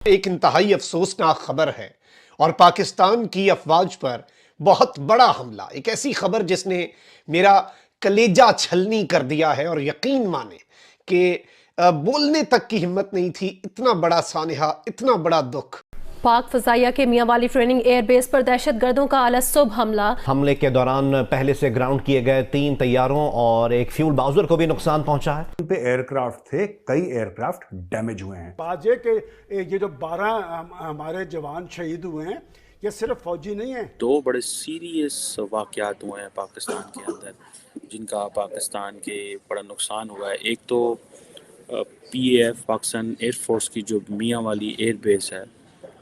ایک انتہائی افسوسناک خبر ہے اور پاکستان کی افواج پر بہت بڑا حملہ، ایک ایسی خبر جس نے میرا کلیجہ چھلنی کر دیا ہے، اور یقین مانے کہ بولنے تک کی ہمت نہیں تھی، اتنا بڑا سانحہ، اتنا بڑا دکھ۔ پاک فضائیہ کے میاں والی ٹریننگ ایئر بیس پر دہشت گردوں کا آج صبح حملے کے دوران پہلے سے گراؤنڈ کیے گئے 3 طیاروں اور ایک فیول باؤزر کو بھی نقصان پہنچا ہے۔ ان پہ ایئر کرافٹ تھے، کئی ایئر کرافٹ ڈیمیج ہوئے ہیں۔ بات یہ کہ یہ جو 12 ہمارے جوان شہید ہوئے ہیں، یہ صرف فوجی نہیں ہیں۔ 2 بڑے سیریس واقعات ہوئے ہیں پاکستان کے اندر جن کا پاکستان کے بڑا نقصان ہوا ہے۔ ایک تو P A F Pakistan air force کی جو میاں والی ایئر بیس ہے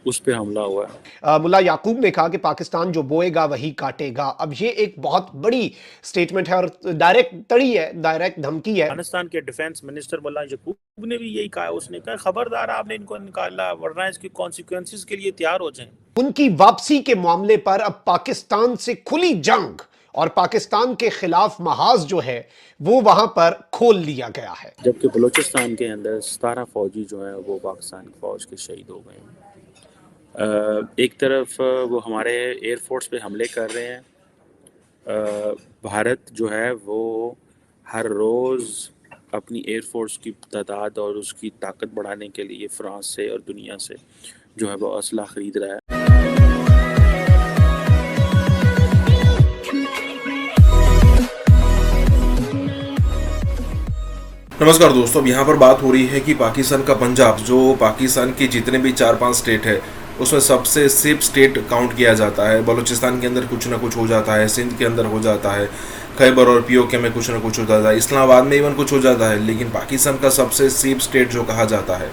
اس پہ حملہ ہوا ہے۔ ملا یعقوب نے کہا کہ پاکستان جو بوئے گا وہی کاٹے گا۔ اب یہ ایک بہت بڑی سٹیٹمنٹ ہے اور ڈائریکٹ تڑی ہے، ڈائریکٹ دھمکی ہے۔ افغانستان کے ڈیفنس منسٹر ملا یعقوب نے بھی یہی کہا، اس نے کہا خبردار آپ نے ان کو نکالا ورنہ اس کی کانسیکوینسز کے لیے تیار ہو جائیں۔ ان کی واپسی کے معاملے پر اب پاکستان سے کھلی جنگ اور پاکستان کے خلاف محاذ جو ہے وہ وہاں پر کھول لیا گیا ہے۔ جبکہ بلوچستان کے اندر 17 فوجی جو ہیں وہ پاکستان کی فوج کے شہید ہو گئے ہیں۔ ایک طرف وہ ہمارے ایئر فورس پہ حملے کر رہے ہیں۔ بھارت جو ہے وہ ہر روز اپنی ایئر فورس کی تعداد اور اس کی طاقت بڑھانے کے لیے فرانس سے اور دنیا سے جو ہے وہ اسلحہ خرید رہا ہے۔ نمسکار دوستو، اب یہاں پر بات ہو رہی ہے کہ پاکستان کا پنجاب جو پاکستان کی جتنے بھی 4-5 اسٹیٹ ہے اس میں سب سے سیف اسٹیٹ کاؤنٹ کیا جاتا ہے۔ بلوچستان کے اندر کچھ نہ کچھ ہو جاتا ہے، سندھ کے اندر ہو جاتا ہے، خیبر اور پی او کے میں کچھ نہ کچھ ہو جاتا ہے، اسلام آباد میں ایون کچھ ہو جاتا ہے، لیکن پاکستان کا سب سے سیف اسٹیٹ جو کہا جاتا ہے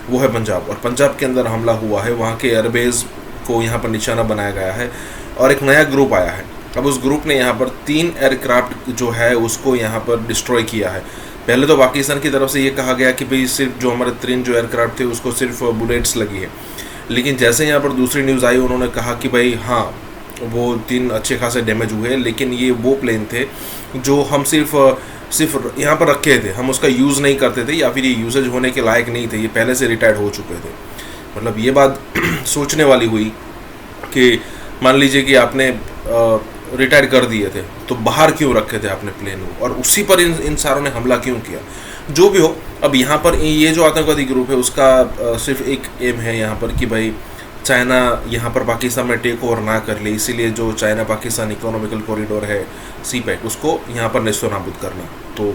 وہ ہے پنجاب۔ اور پنجاب کے اندر حملہ ہوا ہے، وہاں کے ایئر بیس کو یہاں پر نشانہ بنایا گیا ہے اور ایک نیا گروپ آیا ہے۔ اب اس گروپ نے یہاں پر 3 ایئر کرافٹ جو ہے اس کو یہاں پر ڈسٹروائے کیا ہے۔ پہلے تو پاکستان کی طرف سے یہ کہا گیا کہ بھئی صرف جو ہمارے 3 جو ایئر کرافٹ تھے اس کو صرف بلیٹس لگی ہے، لیکن جیسے یہاں پر دوسری نیوز آئی انہوں نے کہا کہ بھئی ہاں وہ 3 اچھے خاصے ڈیمیج ہوئے ہیں، لیکن یہ وہ پلین تھے جو ہم صرف یہاں پر رکھے تھے، ہم اس کا یوز نہیں کرتے تھے یا پھر یہ یوزج ہونے کے لائق نہیں تھے، یہ پہلے سے ریٹائرڈ ہو چکے تھے۔ مطلب یہ بات سوچنے والی ہوئی کہ مان لیجئے کہ آپ نے ریٹائر کر دیے تھے تو باہر کیوں رکھے تھے اپنے پلین کو، اور اسی پر ان ساروں نے حملہ کیوں کیا؟ جو بھی ہو، اب یہاں پر یہ جو آتنکوادی گروپ ہے اس کا صرف ایک ایم ہے یہاں پر کہ بھائی چائنا یہاں پر پاکستان میں ٹیک اوور نہ کر لے، اسی لیے جو چائنا پاکستان اکنامیکل کوریڈور ہے سی پیک اس کو یہاں پر نیست و نابود کرنا۔ تو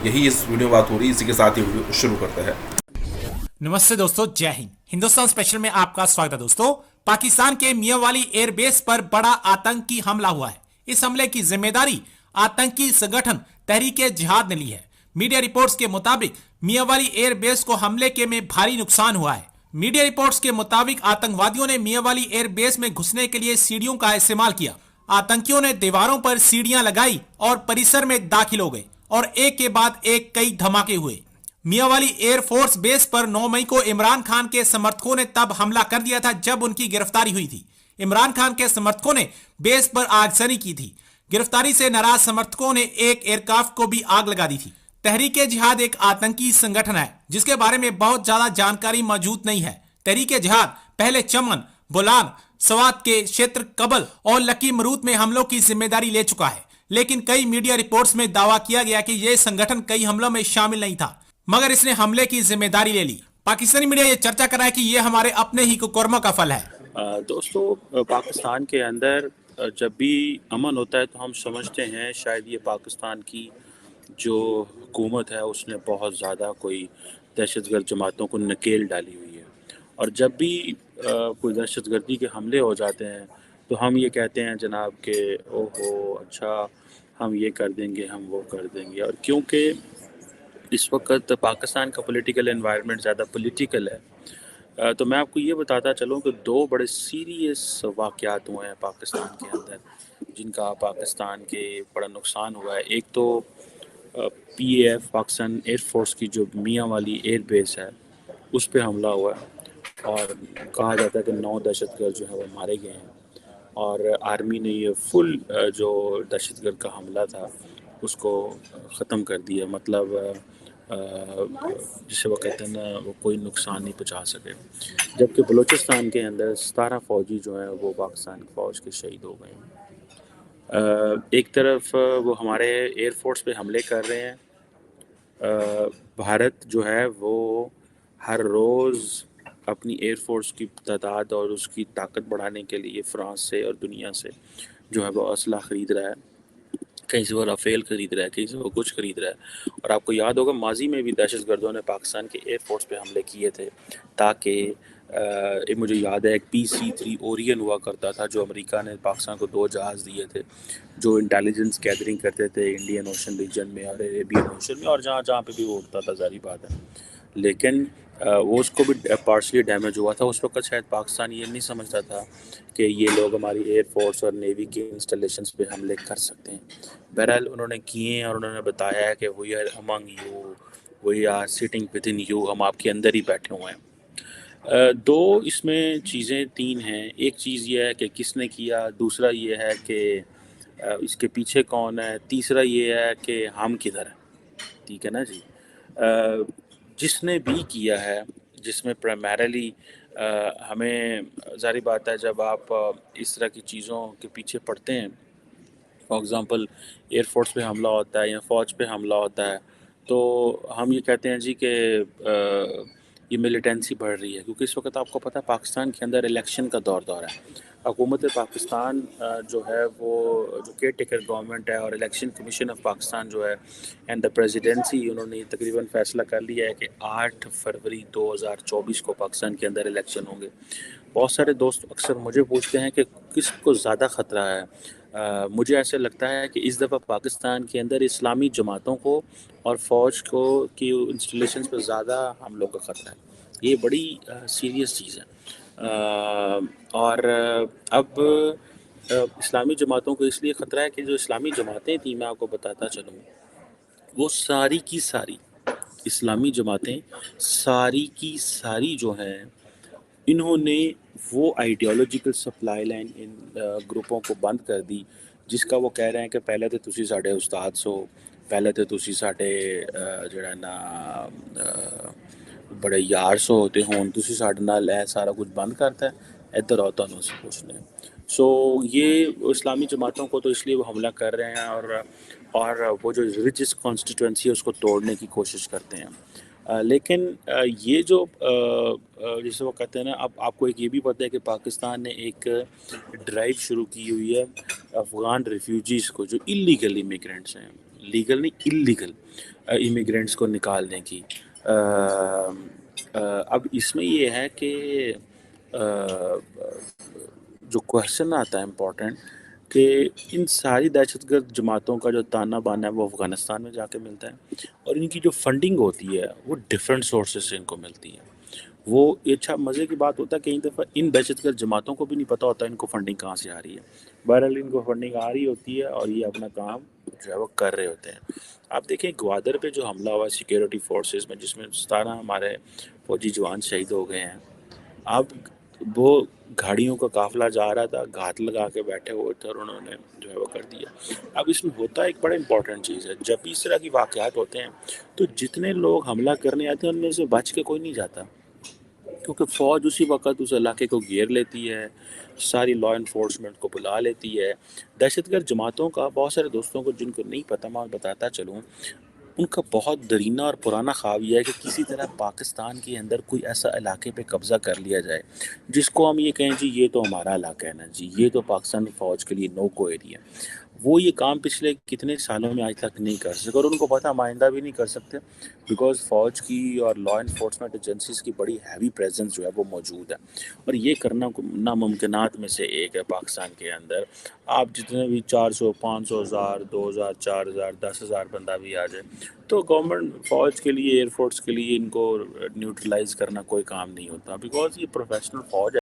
یہی اس ویڈیو میں بات ہو رہی ہے، اسی کے ساتھ ہی ویڈیو شروع کرتے ہیں۔ نمستے دوستو، جے ہند۔ ہندوستان اسپیشل میں آپ کا سواگت ہے دوستو۔ پاکستان کے میاں والی ایئر بیس پر بڑا آتنکی حملہ ہوا ہے۔ اس حملے کی ذمہ داری آتنکی سنگٹھن تحریک جہاد نے لی ہے۔ میڈیا رپورٹس کے مطابق میاں والی ایئر بیس کو حملے کے میں بھاری نقصان ہوا ہے۔ میڈیا رپورٹس کے مطابق آتنکوادیوں نے میاں والی ایئر بیس میں گھسنے کے لیے سیڑھیوں کا استعمال کیا۔ آتنکیوں نے دیواروں پر سیڑھیاں لگائی اور پریسر میں داخل ہو گئے اور ایک کے بعد ایک کئی دھماکے ہوئے۔ میاں والی ایئر فورس بیس پر 9 مئی کو عمران خان کے سمرتھکوں نے تب حملہ کر دیا تھا جب ان کی گرفتاری ہوئی تھی۔ عمران خان کے سمرتھکوں نے بیس پر آگزنی کی تھی۔ گرفتاری سے ناراض سمرتھکوں نے ایک ایئر کرافٹ کو بھی آگ لگا دی تھی۔ تحریک جہاد ایک آتنکی سنگٹھن ہے جس کے بارے میں بہت زیادہ جانکاری موجود نہیں ہے۔ تحریک جہاد پہلے چمن، بولان، سوات کے شیتر کبل اور لکی مروت میں حملوں کی ذمہ داری لے چکا ہے، لیکن کئی میڈیا رپورٹس میں دعویٰ کیا گیا کہ یہ سنگٹھن کئی حملوں میں شامل نہیں تھا، مگر اس نے حملے کی ذمہ داری لے لی۔ پاکستانی میڈیا یہ چرچا کر رہا ہے کہ یہ ہمارے اپنے ہی ککرموں کا پھل ہے۔ دوستو، پاکستان کے اندر جب بھی امن ہوتا ہے تو ہم سمجھتے ہیں شاید یہ پاکستان کی جو حکومت ہے اس نے بہت زیادہ کوئی دہشت گرد جماعتوں کو نکیل ڈالی ہوئی ہے، اور جب بھی کوئی دہشت گردی کے حملے ہو جاتے ہیں تو ہم یہ کہتے ہیں جناب کہ اوہو اچھا ہم یہ کر دیں گے، ہم وہ کر دیں گے۔ اور کیونکہ اس وقت پاکستان کا پولیٹیکل انوائرمنٹ زیادہ پولیٹیکل ہے، تو میں آپ کو یہ بتاتا چلوں کہ 2 بڑے سیریس واقعات ہوئے ہیں پاکستان کے اندر جن کا پاکستان کے بڑا نقصان ہوا ہے۔ ایک تو P A F Pakistan air force کی جو میاں والی ایئر بیس ہے اس پہ حملہ ہوا ہے اور کہا جاتا ہے کہ 9 دہشت گرد جو ہیں وہ مارے گئے ہیں، اور آرمی نے یہ فل جو دہشت گرد کا حملہ تھا اس کو ختم کر دیا۔ مطلب جسے وہ کہتے ہیں نا وہ کوئی نقصان نہیں پہنچا سکے. جبکہ بلوچستان کے اندر 17 فوجی جو ہیں وہ پاکستان کی فوج کے شہید ہو گئے ہیں. ایک طرف وہ ہمارے ایئر فورس پہ حملے کر رہے ہیں. بھارت جو ہے وہ ہر روز اپنی ایئر فورس کی تعداد اور اس کی طاقت بڑھانے کے لیے فرانس سے اور دنیا سے جو ہے وہ اسلحہ خرید رہا ہے. کہیں سے وہ رافیل خرید رہا ہے, کہیں سے وہ کچھ خرید رہا ہے. اور آپ کو یاد ہوگا ماضی میں بھی دہشت گردوں نے پاکستان کے ایئر فورس پہ حملے کیے تھے تاکہ مجھے یاد ہے ایک PC-3 اورین ہوا کرتا تھا جو امریکہ نے پاکستان کو 2 جہاز دیے تھے جو انٹیلیجنس گیدرنگ کرتے تھے انڈین اوشن ریجن میں اور عربین اوشن میں اور جہاں جہاں پہ بھی وہ اڑتا تھا, ظاہری بات ہے. لیکن وہ اس کو بھی پارشلی ڈیمیج ہوا تھا. اس وقت شاید پاکستان یہ نہیں سمجھتا تھا کہ یہ لوگ ہماری ایئر فورس اور نیوی کے انسٹالیشنز پہ حملے کر سکتے ہیں. بہرحال انہوں نے کیے ہیں اور انہوں نے بتایا ہے کہ we are among you, we are sitting with in you, ہم آپ کے اندر ہی بیٹھے ہوئے ہیں. 2 اس میں چیزیں 3 ہیں. ایک چیز یہ ہے کہ کس نے کیا, دوسرا یہ ہے کہ اس کے پیچھے کون ہے, تیسرا یہ ہے کہ ہم کدھر ہیں. ٹھیک ہے نا جی. جس نے بھی کیا ہے, جس میں پرائمریلی ہمیں ظاہری بات ہے جب آپ اس طرح کی چیزوں کے پیچھے پڑتے ہیں, فار ایگزامپل ایئر فورس پہ حملہ ہوتا ہے یا فوج پہ حملہ ہوتا ہے تو ہم یہ کہتے ہیں جی کہ یہ ملیٹنسی بڑھ رہی ہے, کیونکہ اس وقت آپ کو پتہ ہے پاکستان کے اندر الیکشن کا دور ہے. حکومت پاکستان جو ہے وہ جو کیئر ٹیکر گورنمنٹ ہے اور الیکشن کمیشن آف پاکستان جو ہے اینڈ دا پریزیڈنسی, انہوں نے تقریباً فیصلہ کر لیا ہے کہ 8 فروری 2024 کو پاکستان کے اندر الیکشن ہوں گے. بہت سارے دوست اکثر مجھے پوچھتے ہیں کہ کس کو زیادہ خطرہ ہے. مجھے ایسے لگتا ہے کہ اس دفعہ پاکستان کے اندر اسلامی جماعتوں کو اور فوج کو کی انسٹالیشنز پہ زیادہ حملوں کا خطرہ ہے. یہ بڑی سیریس چیز ہے. اور اب اسلامی جماعتوں کو اس لیے خطرہ ہے کہ جو اسلامی جماعتیں تھیں, میں آپ کو بتاتا چلوں, وہ ساری کی ساری اسلامی جماعتیں ساری کی ساری جو ہیں انہوں نے وہ آئیڈیالوجیکل سپلائی لائن ان گروپوں کو بند کر دی جس کا وہ کہہ رہے ہیں کہ پہلے تو تسی ساڈے استاد سو, پہلے تو تسی ساڈے جڑا نا بڑے یار سو ہوتے ہون, تسی ساڈے نال اے سارا کچھ بند کرتا ہے, ادھر آؤ تانوں اسی پوچھنے. سو یہ اسلامی جماعتوں کو تو اس لیے وہ حملہ کر رہے ہیں اور وہ جو ریلیجس کانسٹیٹوئنسی ہے اس کو توڑنے کی کوشش کرتے ہیں. لیکن یہ جو جسے وہ کہتے ہیں نا, اب آپ کو ایک یہ بھی پتہ ہے کہ پاکستان نے ایک ڈرائیو شروع کی ہوئی ہے افغان ریفیوجیز کو جو اللیگل امیگرینٹس ہیں, لیگل نہیں اللیگل امیگرینٹس کو نکالنے کی. اب اس میں یہ ہے کہ جو کوشچن آتا ہے امپورٹنٹ کہ ان ساری دہشت گرد جماعتوں کا جو تانا بانا ہے وہ افغانستان میں جا کے ملتا ہے اور ان کی جو فنڈنگ ہوتی ہے وہ ڈیفرنٹ سورسز سے ان کو ملتی ہے. وہ اچھا مزے کی بات ہوتا ہے کئی دفعہ ان دہشت گرد جماعتوں کو بھی نہیں پتہ ہوتا ان کو فنڈنگ کہاں سے آ رہی ہے. بہرحال ان کو فنڈنگ آ رہی ہوتی ہے اور یہ اپنا کام جو ہے وہ کر رہے ہوتے ہیں. آپ دیکھیں گوادر پہ جو حملہ ہوا سیکیورٹی فورسز میں جس میں 17 ہمارے فوجی جوان شہید ہو گئے ہیں. اب وہ گاڑیوں کا قافلہ جا رہا تھا, گھات لگا کے بیٹھے ہوئے تھے اور انہوں نے جو ہے وہ کر دیا. اب اس میں ہوتا ایک بڑا امپورٹنٹ چیز ہے, جب بھی اس طرح کی واقعات ہوتے ہیں تو جتنے لوگ حملہ کرنے آتے ہیں ان میں سے بچ کے کوئی نہیں جاتا, کیونکہ فوج اسی وقت اس علاقے کو گھیر لیتی ہے, ساری لا انفورسمنٹ کو بلا لیتی ہے. دہشت گرد جماعتوں کا بہت سارے دوستوں کو جن کو نہیں پتہ, میں بتاتا چلوں, ان کا بہت درینہ اور پرانا خواب یہ ہے کہ کسی طرح پاکستان کے اندر کوئی ایسا علاقے پہ قبضہ کر لیا جائے جس کو ہم یہ کہیں جی یہ تو ہمارا علاقہ ہے نا جی, یہ تو پاکستانی فوج کے لیے نو کو ایریا. وہ یہ کام پچھلے کتنے سالوں میں آج تک نہیں کر سکے اور ان کو پتہ آئندہ بھی نہیں کر سکتے, بیکاز فوج کی اور لا انفورسمنٹ ایجنسیز کی بڑی ہیوی پریزنس جو ہے وہ موجود ہے اور یہ کرنا ناممکنات میں سے ایک ہے پاکستان کے اندر. آپ جتنے بھی 400 500 ہزار 2000 4000 10,000 بندہ بھی آ جائے تو گورنمنٹ فوج کے لیے ایئر فورس کے لیے ان کو نیوٹرلائز کرنا کوئی کام نہیں ہوتا, بیکاز یہ پروفیشنل فوج ہے.